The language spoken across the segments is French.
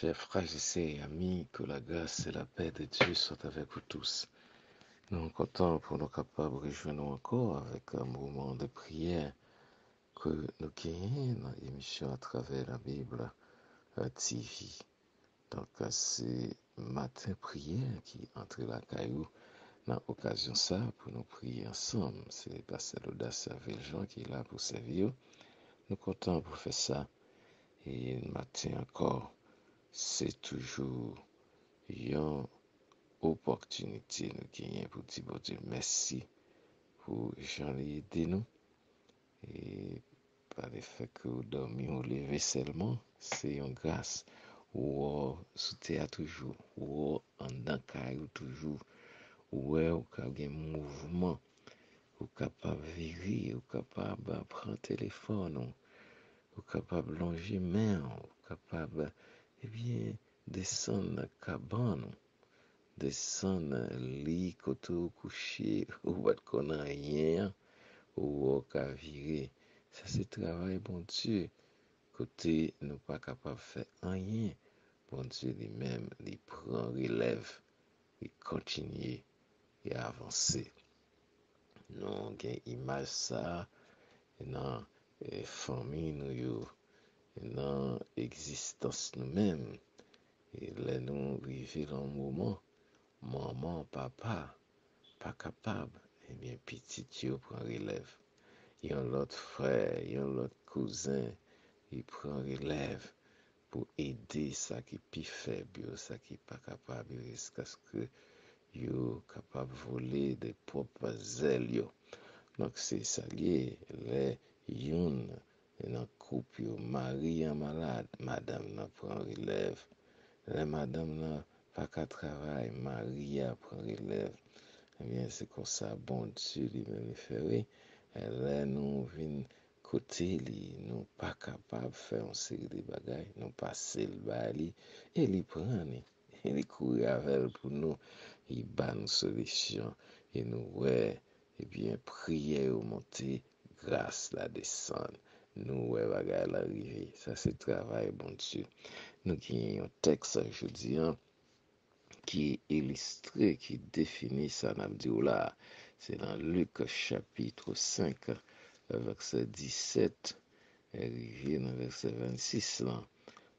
Chers frères et sœurs, amis, que la grâce et la paix de Dieu soient avec vous tous. Nous sommes contents pour nous capables de rejoindre encore avec un moment de prière que nous gagnons dans l'émission à travers la Bible TV. Donc, c'est matin prière qui entre la caillou dans l'occasion ça pour nous prier ensemble. C'est Pasteur Audace Jean qui est là pour servir. Nous sommes contents pour faire ça. Et le matin encore, c'est toujours une opportunité nous gagnons pour dire bon Dieu merci pour Jean-Louis aider nous et par le fait que nous dormions lever seulement c'est une grâce ou sous terre toujours ou en dedans caillou toujours ou au un mouvement ou capable virer ou capable prendre téléphone ou capable longer main ou capable bien descendre dans cabane descendre lit koto couché ou pas qu'on rien ou au ka virer ça c'est travail bon Dieu côté nous pas capable faire rien bon Dieu lui-même il prend relève il continue et avancer non gain image ça dans famille nous yo dans existence nous-mêmes et là nous vivons un moment maman, papa, pas capable, eh bien, petit, yo prend relève. Il y a l'autre frère, il y a l'autre cousin, il prend relève pour aider ça qui est plus faible, ça qui n'est pas capable, jusqu'à ce que yo capable de voler des propres ailes. Yo. Donc, c'est ça lié, les yon, dans le couple, mari en malade, madame n'a prend relève. Les madame n'a pas qu'à travailler, Maria prend relève. Eh bien, c'est comme ça, bon Dieu lui-même fait, oui. Là, nous venons côté, nous pas capable de faire une série de bagages, nous passer le bali, et il prend, il court avec elle pour nous, il bat une solution, et nous, ouais, eh bien, prier ou monter, grâce la descendre. Nous, ouais, bagages l'arrivée. Ça, c'est travail, bon Dieu. Nous avons un texte aujourd'hui qui est illustré, qui définit ça, là. C'est dans Luc chapitre 5, verset 17, et dans verset 26. Là.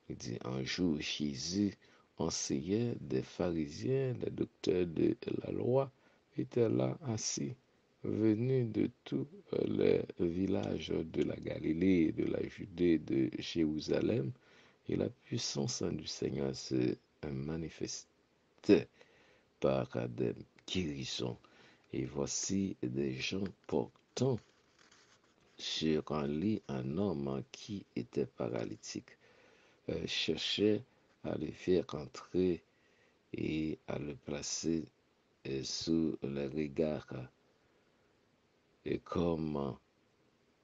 Il dit, un jour, Jésus, enseignait des pharisiens, des docteurs de la loi, étaient là assis, venus de tous les villages de la Galilée, de la Judée, de Jérusalem, et la puissance du Seigneur se manifestait par des guérisons. Et voici des gens portant sur un lit un homme qui était paralytique, cherchaient à le faire entrer et à le placer sous le regard. Et comme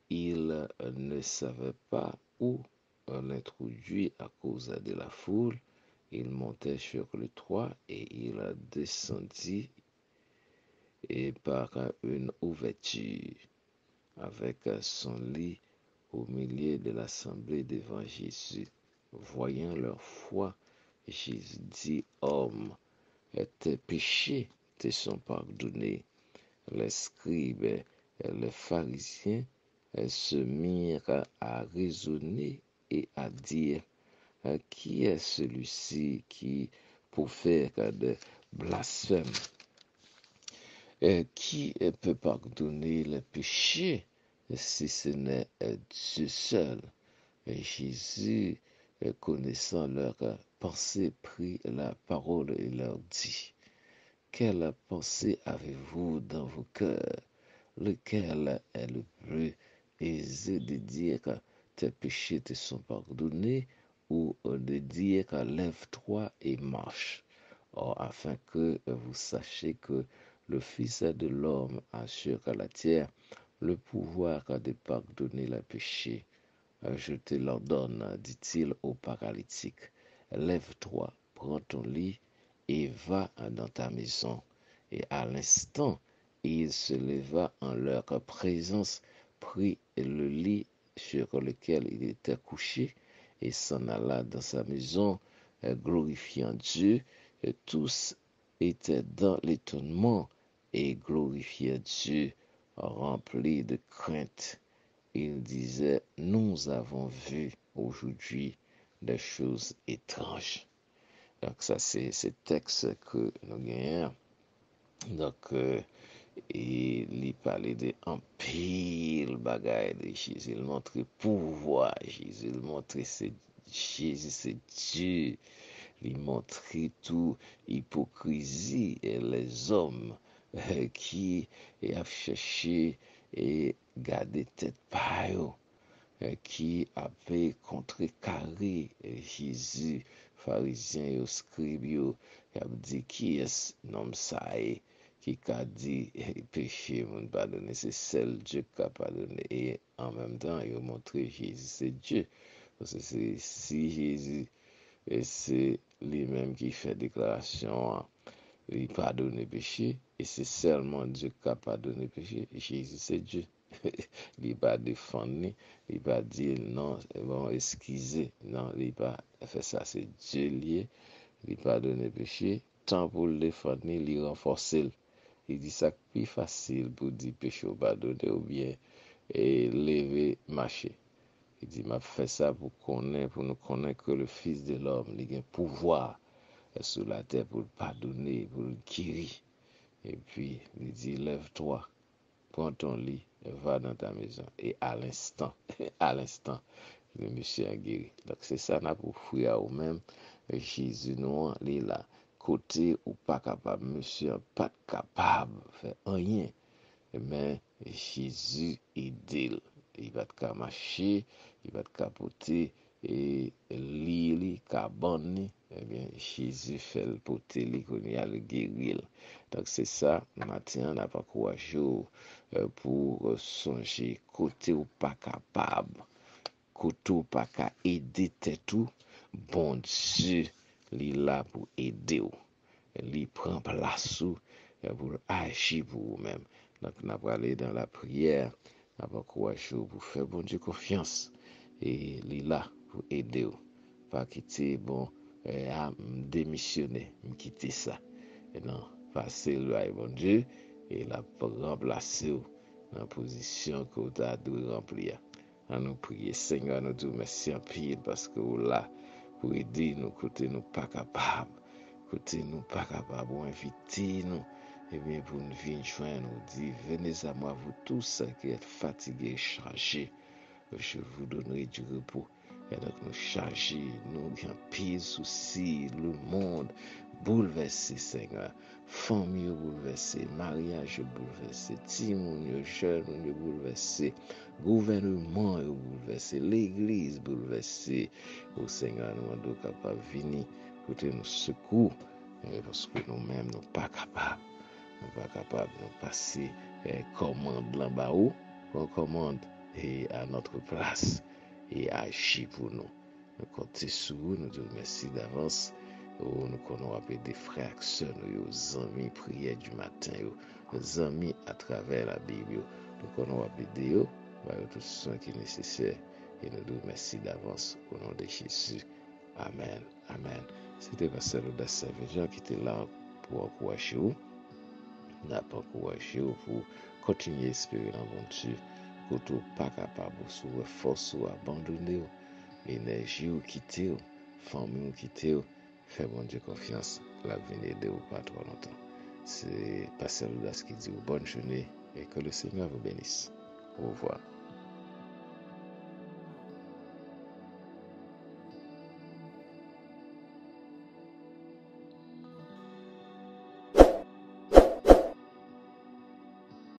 il ne savait pas où l'introduire à cause de la foule, il montait sur le toit et il descendit et par une ouverture avec son lit au milieu de l'assemblée devant Jésus. Voyant leur foi, Jésus dit, homme, tes péchés te sont pardonnés. Les scribes et les pharisiens se mirent à raisonner et à dire, qui est celui-ci qui profère des blasphèmes? Qui peut pardonner les péchés si ce n'est Dieu seul? Et Jésus, connaissant leurs pensées, prit la parole et leur dit, quelle pensée avez-vous dans vos cœurs? Lequel est le plus aisé de dire que tes péchés te sont pardonnés ou de dire que lève-toi et marche? Or, afin que vous sachiez que le Fils de l'homme a sur la terre le pouvoir de pardonner les péchés. Je te l'ordonne, dit-il au paralytique, lève-toi, prends ton lit et va dans ta maison. Et à l'instant, il se leva en leur présence, prit le lit sur lequel il était couché et s'en alla dans sa maison, glorifiant Dieu. Et tous étaient dans l'étonnement et glorifiaient Dieu, remplis de crainte. Il disait, nous avons vu aujourd'hui des choses étranges. Donc ça, c'est ce texte que nous gagnons. Donc, il parlait de un pile bagaille de Jésus. Il montrait pouvoir Jésus. Il montrait Jésus, c'est Dieu. Il montrait tout hypocrisie et les hommes qui a cherché et gardé tête par eux, qui avait contrecarré Jésus, pharisiens et scribes, qui a dit qui est nom ça qui a dit péché, mon pardonner, c'est seul Dieu qui a pardonné. Et en même temps, il a montré Jésus, c'est Dieu. Parce que si Jésus, c'est lui-même qui fait déclaration, il pardonne les péchés, et c'est seulement Dieu qui a pardonné les péchés. Jésus, c'est Dieu. Il n'a pas défendu, il n'a pas dit non, bon, excusez. Non, il n'a pas fait ça, c'est Dieu lié. Il pardonne les péchés. Tant pour le défendre, il renforce. Il dit ça plus facile pour dire péché ou pardonner ou bien lever, marcher. Il dit, m'a fait ça pour nous connaître que le Fils de l'homme, il a un pouvoir sur la terre pour le pardonner, pour le guérir. Et puis, il dit, lève-toi, prends ton lit, va dans ta maison. Et à l'instant, le monsieur a guéri. Donc, c'est ça, n'a pour fouiller ou même, Jésus, nous, il est là. Côté ou pas capable, monsieur, pas capable de faire rien. Mais Jésus, il va te marcher, il va te capoter, et l'île, cabane, eh bien, Jésus fait le poter, il a le guérir. Donc, c'est ça, matin, on n'a pas courageux pour songer, côté ou pas capable, côté ou pas qu'à aider tout, bon Dieu, il est là pour aider ou. Il prend place pour agir pour vous-même. Donc, nous allons aller dans la prière, nous allons courager pour faire bon Dieu confiance. Et il est là pour aider vous. Pas quitter, bon, à démissionner, me quitter ça. Et non, passer le bon Dieu et la remplacer dans la position que vous avez remplir. À nous prier, Seigneur, nous disons merci en pile parce que vous là pour aider nous, côté nous pas capables. Côté nous pas capables d'inviter nous, et bien pour nous venir joindre, nous dire, venez à moi, vous tous qui êtes fatigués et chargés, je vous donnerai du repos. Et donc nous charger, nous bien pile souci, le monde bouleversé, Seigneur. Famille bouleversée, mariage bouleversé, timoun jeune bouleversé, gouvernement bouleversé, l'église bouleversée. Au Seigneur, nous sommes capables de venir, côté nous secours, parce que nous-mêmes, nous ne sommes pas capables. Nous ne sommes pas capables de passer commande là-bas où, on commande à notre place et agir pour nous. Nous comptons sur vous, nous disons merci d'avance. Nous connaissons des frères, sœurs, nos amis, prières du matin, nos amis à travers la Bible. Nous connaissons des eux, tout ce qui est nécessaire. Et nous disons merci d'avance au nom de Jésus. Amen. Amen. C'était Pasteur Audace Jean qui était là pour encourager vous. N'a pas encouragé pour continuer à espérer dans bon Dieu. Quand vous pas capable, sous force ou abandonner, énergie ou quitter, famille ou quitter, faites bon Dieu confiance. La venir de vous pas trop longtemps. C'est Pasteur Audace qui dit bonne journée et que le Seigneur vous bénisse. Au revoir.